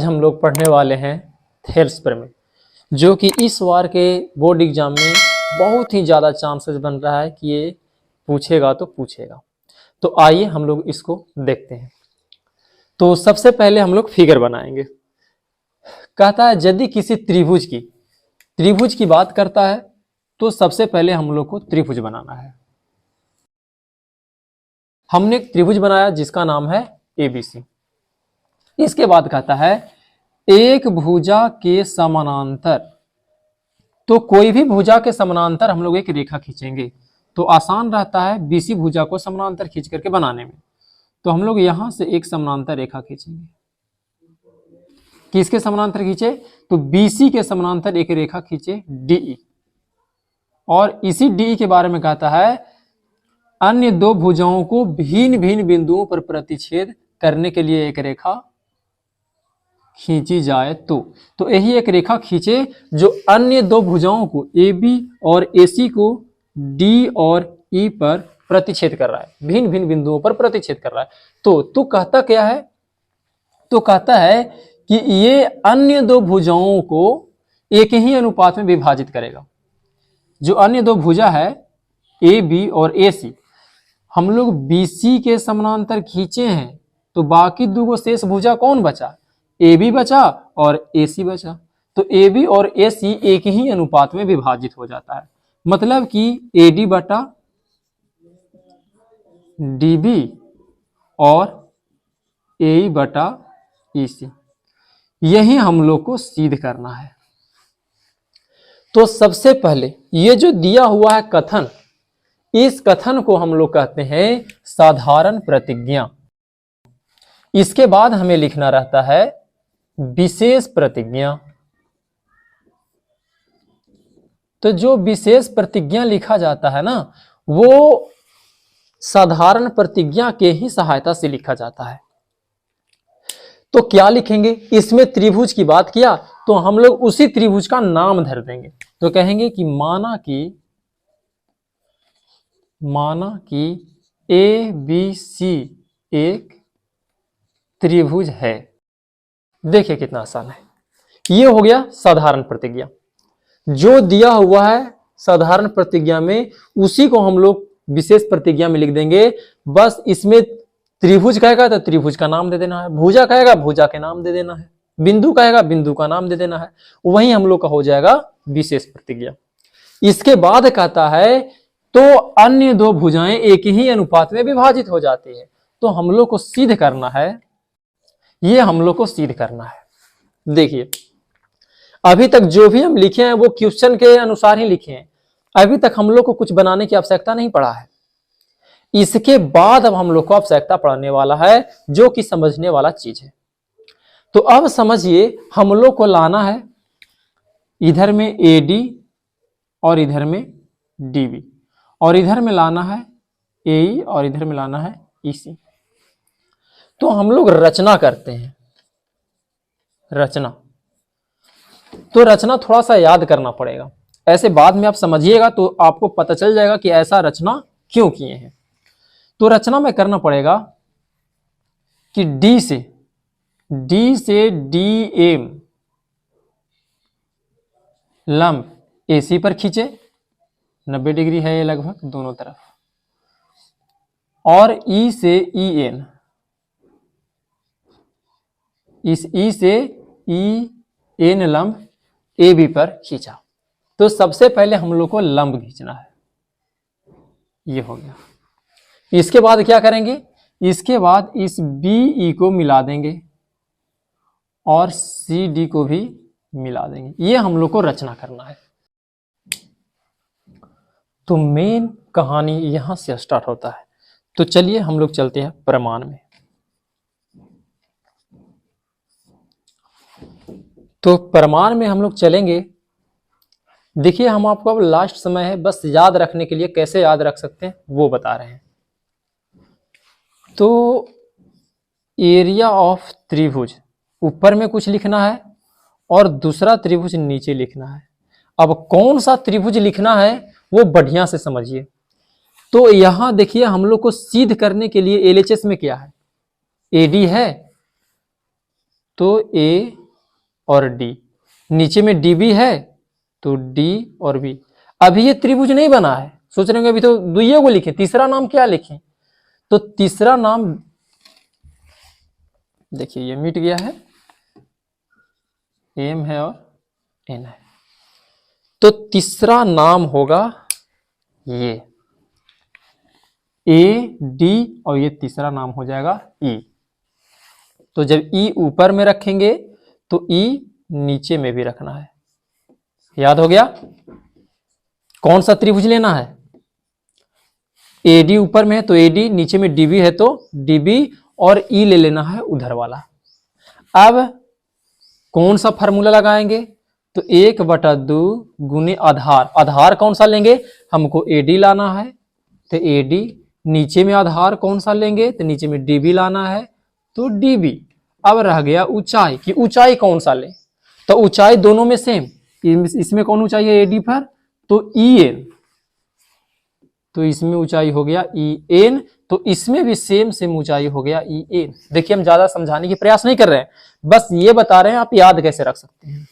हम लोग पढ़ने वाले हैं थेल्स प्रमेय, जो कि इस बार के बोर्ड एग्जाम में बहुत ही ज़्यादा चांसेस बन रहा है कि ये पूछेगा तो पूछेगा। तो आइए हम लोग इसको देखते हैं। तो सबसे पहले हम लोग फिगर बनाएंगे। कहता है यदि किसी त्रिभुज की बात करता है तो सबसे पहले हम लोग को त्रिभुज बनाना है। हमने एक त्रिभुज बनाया जिसका नाम है ABC। इसके बाद कहता है एक भुजा के समानांतर, तो कोई भी भुजा के समानांतर हम लोग एक रेखा खींचेंगे तो आसान रहता है BC भुजा को समानांतर खींच करके बनाने में। तो हम लोग यहां से एक समानांतर रेखा खींचेंगे। किसके समानांतर खींचे? तो BC के समानांतर एक रेखा खींचे DE, और इसी DE के बारे में कहता है अन्य दो भुजाओं को भिन्न भिन्न बिंदुओं पर प्रतिच्छेद करने के लिए एक रेखा खींची जाए तो यही एक रेखा खींचे जो अन्य दो भुजाओं को AB और AC को D और E पर प्रतिच्छेद कर रहा है, भिन्न भिन्न बिंदुओं पर प्रतिच्छेद कर रहा है। तो कहता क्या है? तो कहता है कि ये अन्य दो भुजाओं को एक ही अनुपात में विभाजित करेगा। जो अन्य दो भुजा है AB और AC, हम लोग BC के समानांतर खींचे हैं तो बाकी दो शेष भुजा कौन बचा? AB बचा और AC बचा। तो AB और AC एक ही अनुपात में विभाजित हो जाता है, मतलब कि AD बटा DB और AE बटा EC। यही हम लोग को सिद्ध करना है। तो सबसे पहले ये जो दिया हुआ है कथन, इस कथन को हम लोग कहते हैं साधारण प्रतिज्ञा। इसके बाद हमें लिखना रहता है विशेष प्रतिज्ञा। तो जो विशेष प्रतिज्ञा लिखा जाता है ना, वो साधारण प्रतिज्ञा के ही सहायता से लिखा जाता है। तो क्या लिखेंगे? इसमें त्रिभुज की बात किया तो हम लोग उसी त्रिभुज का नाम धर देंगे। तो कहेंगे कि माना कि ABC एक त्रिभुज है। देखिए कितना आसान है। ये हो गया साधारण प्रतिज्ञा। जो दिया हुआ है साधारण प्रतिज्ञा में उसी को हम लोग विशेष प्रतिज्ञा में लिख देंगे। बस इसमें त्रिभुज कहेगा तो त्रिभुज का नाम दे देना है, भुजा कहेगा भुजा के नाम दे देना है, बिंदु कहेगा बिंदु का नाम दे देना है। वही हम लोग का हो जाएगा विशेष प्रतिज्ञा। इसके बाद कहता है तो अन्य दो भुजाएं एक ही अनुपात में विभाजित हो जाती है। तो हम लोग को सिद्ध करना है, ये हम लोग को सिद्ध करना है। देखिए अभी तक जो भी हम लिखे हैं वो क्वेश्चन के अनुसार ही लिखे हैं। अभी तक हम लोग को कुछ बनाने की आवश्यकता नहीं पड़ा है। इसके बाद अब हम लोग को आवश्यकता पड़ने वाला है, जो कि समझने वाला चीज है। तो अब समझिए, हम लोग को लाना है इधर में AD और इधर में DB, और इधर में लाना है AE और इधर में लाना है EC। तो हम लोग रचना करते हैं। रचना तो रचना थोड़ा सा याद करना पड़ेगा, ऐसे बाद में आप समझिएगा तो आपको पता चल जाएगा कि ऐसा रचना क्यों किए हैं। तो रचना में करना पड़ेगा कि D से DM लंब AC पर खींचे, 90 डिग्री है ये लगभग दोनों तरफ, और E से EN, इस E से EN लंब AB पर खींचा। तो सबसे पहले हम लोग को लंब खींचना है। ये हो गया। इसके बाद क्या करेंगे? इसके बाद इस BE को मिला देंगे और CD को भी मिला देंगे। ये हम लोग को रचना करना है। तो मेन कहानी यहां से स्टार्ट होता है। तो चलिए हम लोग चलते हैं प्रमाण में। तो प्रमाण में हम लोग चलेंगे। देखिए हम आपको अब लास्ट समय है, बस याद रखने के लिए कैसे याद रख सकते हैं वो बता रहे हैं। तो एरिया ऑफ त्रिभुज ऊपर में कुछ लिखना है और दूसरा त्रिभुज नीचे लिखना है। अब कौन सा त्रिभुज लिखना है वो बढ़िया से समझिए। तो यहां देखिए हम लोग को सिद्ध करने के लिए LHS में क्या है? AD है तो ए और डी, नीचे में डी बी है तो डी और बी। अभी ये त्रिभुज नहीं बना है, सोच रहे होंगे अभी तो दुइये को लिखे, तीसरा नाम क्या लिखें? तो तीसरा नाम देखिए ये मिट गया है, एम है और एन है, तो तीसरा नाम होगा ये ए डी और ये तीसरा नाम हो जाएगा ई। तो जब ई ऊपर में रखेंगे तो ई नीचे में भी रखना है। याद हो गया? कौन सा त्रिभुज लेना है? एडी ऊपर में है तो एडी, नीचे में डीबी है तो डीबी, और ई ले लेना है उधर वाला। अब कौन सा फार्मूला लगाएंगे? तो 1/2 गुने आधार। आधार कौन सा लेंगे? हमको एडी लाना है तो एडी, नीचे में आधार कौन सा लेंगे? तो नीचे में डीबी लाना है तो डीबी। अब रह गया ऊंचाई, कि ऊंचाई कौन सा ले? तो ऊंचाई दोनों में सेम, इसमें कौन ऊंचाई है एडी पर? तो ई एन, तो इसमें ऊंचाई हो गया ई एन, तो इसमें भी सेम ऊंचाई हो गया ई एन। देखिए हम ज्यादा समझाने की प्रयास नहीं कर रहे हैं, बस ये बता रहे हैं आप याद कैसे रख सकते हैं।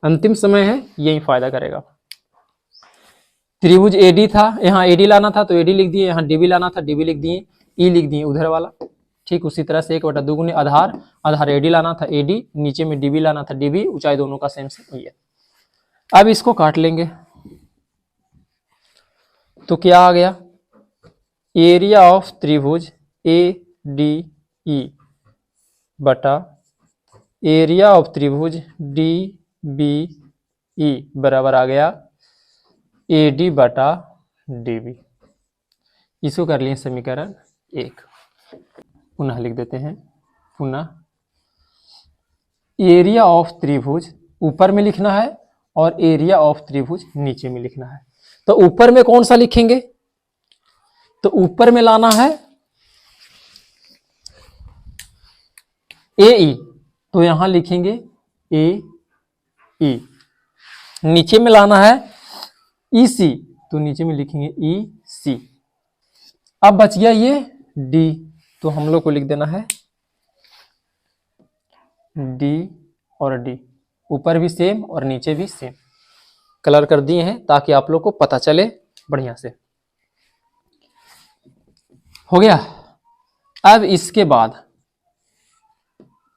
अंतिम समय है, यही फायदा करेगा। त्रिभुज एडी था, यहाँ एडी लाना था तो एडी लिख दिए, यहाँ डीबी लाना था डीबी लिख दिए, ई लिख दिए उधर वाला। ठीक उसी तरह से 1/2 गुने आधार, आधार एडी लाना था एडी, नीचे में डीबी लाना था डीबी, ऊंचाई दोनों का सेम ई है। अब इसको काट लेंगे तो क्या आ गया? एरिया ऑफ त्रिभुज ए डी ई बटा एरिया ऑफ त्रिभुज डी बी ई बराबर आ गया ए डी बटा डी बी। इसको कर लिए समीकरण 1। पुनः लिख देते हैं, पुनः एरिया ऑफ त्रिभुज ऊपर में लिखना है और एरिया ऑफ त्रिभुज नीचे में लिखना है। तो ऊपर में कौन सा लिखेंगे? तो ऊपर में लाना है ए ई, तो यहां लिखेंगे ए ई। नीचे में लाना है ई सी, तो नीचे में लिखेंगे ई सी। अब बच गया ये डी, तो हम लोग को लिख देना है डी और डी, ऊपर भी सेम और नीचे भी सेम। कलर कर दिए हैं ताकि आप लोग को पता चले बढ़िया से। हो गया। अब इसके बाद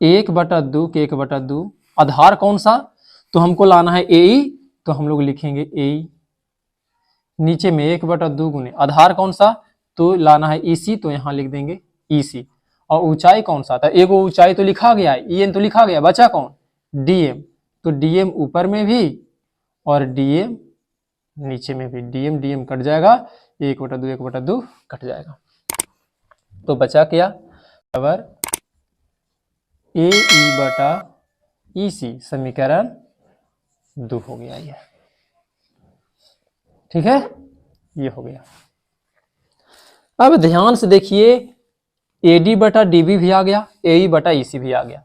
1/2 के 1/2 आधार कौन सा? तो हमको लाना है ए ई, तो हम लोग लिखेंगे ए ई। नीचे में 1/2 गुने आधार कौन सा? तो लाना है ई सी, तो यहां लिख देंगे ई सी। और ऊंचाई कौन सा था? एगो ऊंचाई तो लिखा गया है, ई एन तो लिखा गया, बचा कौन? डीएम, तो डीएम ऊपर में भी और डीएम नीचे में भी। डीएम डीएम कट जाएगा, 1/2 कट जाएगा, तो बचा क्या? बराबर ए ई बटा ई सी, समीकरण 2 हो गया ये। ठीक है, ये हो गया। अब ध्यान से देखिए, एडी बटा डीबी भी आ गया, एई बटा ईसी भी आ गया।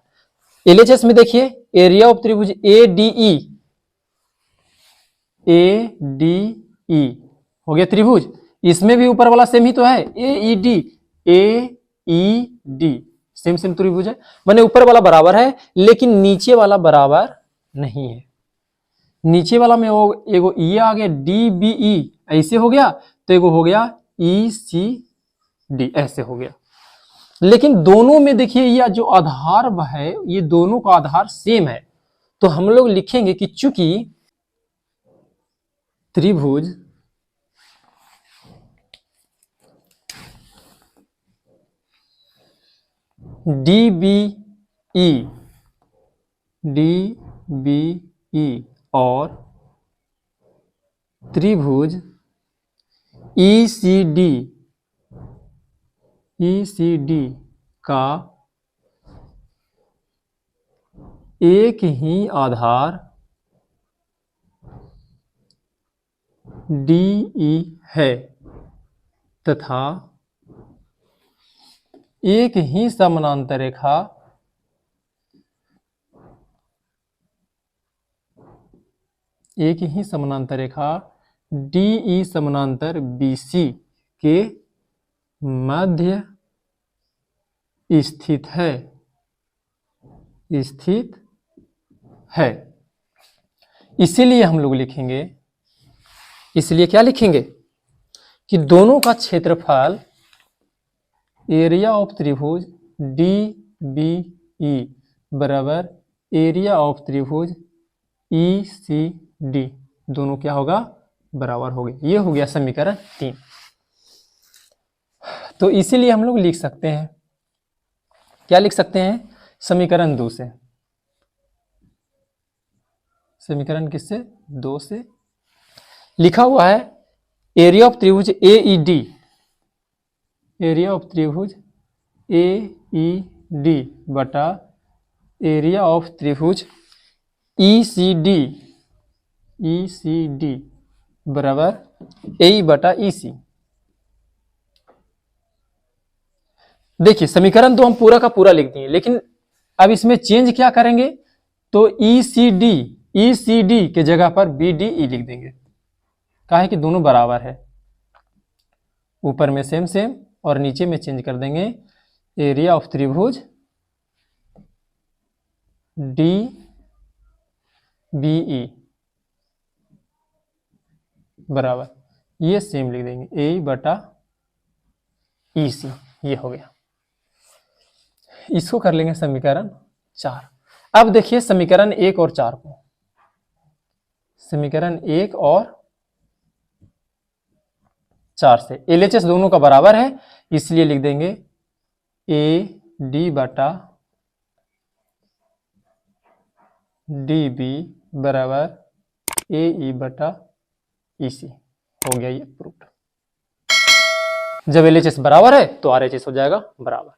एलएचएस में देखिए एरिया ऑफ त्रिभुज ए डी ई हो गया त्रिभुज, इसमें भी ऊपर वाला सेम ही तो है, ए ई डी सेम त्रिभुज है, माने ऊपर वाला बराबर है लेकिन नीचे वाला बराबर नहीं है। नीचे वाला में एगो ये आ गया डी बी ई ऐसे हो गया, तो एगो हो गया ई सी डी ऐसे हो गया। लेकिन दोनों में देखिए यह जो आधार है, ये दोनों का आधार सेम है, तो हम लोग लिखेंगे कि चूंकि त्रिभुज डी बी ई और त्रिभुज ई सी डी का एक ही आधार डी ई है तथा एक ही समानांतर रेखा डी ई समानांतर बी सी के मध्य स्थित है। स्थित है। इसीलिए हम लोग लिखेंगे, इसलिए क्या लिखेंगे कि दोनों का क्षेत्रफल एरिया ऑफ त्रिभुज डी बी ई बराबर एरिया ऑफ त्रिभुज ई सी डी, दोनों क्या होगा, बराबर हो गए। ये हो गया समीकरण 3। तो इसीलिए हम लोग लिख सकते हैं, क्या लिख सकते हैं, समीकरण 2 से, समीकरण किससे, 2 से लिखा हुआ है एरिया ऑफ त्रिभुज ए ई डी, एरिया ऑफ त्रिभुज ए ई डी बटा एरिया ऑफ त्रिभुज ई सी डी बराबर ए बटा ई सी। देखिए समीकरण तो हम पूरा का पूरा लिख दिए, लेकिन अब इसमें चेंज क्या करेंगे, तो ई सी डी के जगह पर बी डी ई लिख देंगे। कहा है कि दोनों बराबर है, ऊपर में सेम सेम और नीचे में चेंज कर देंगे एरिया ऑफ त्रिभुज डी बी ई बराबर, ये सेम लिख देंगे ए बटा ई सी। ये हो गया, इसको कर लेंगे समीकरण 4। अब देखिए समीकरण 1 और 4 को, समीकरण 1 और 4 से LHS दोनों का बराबर है, इसलिए लिख देंगे ए डी बटा डी बी बराबर ए ई बटा ई सी। हो गया ये प्रूफ। जब LHS बराबर है तो RHS हो जाएगा बराबर।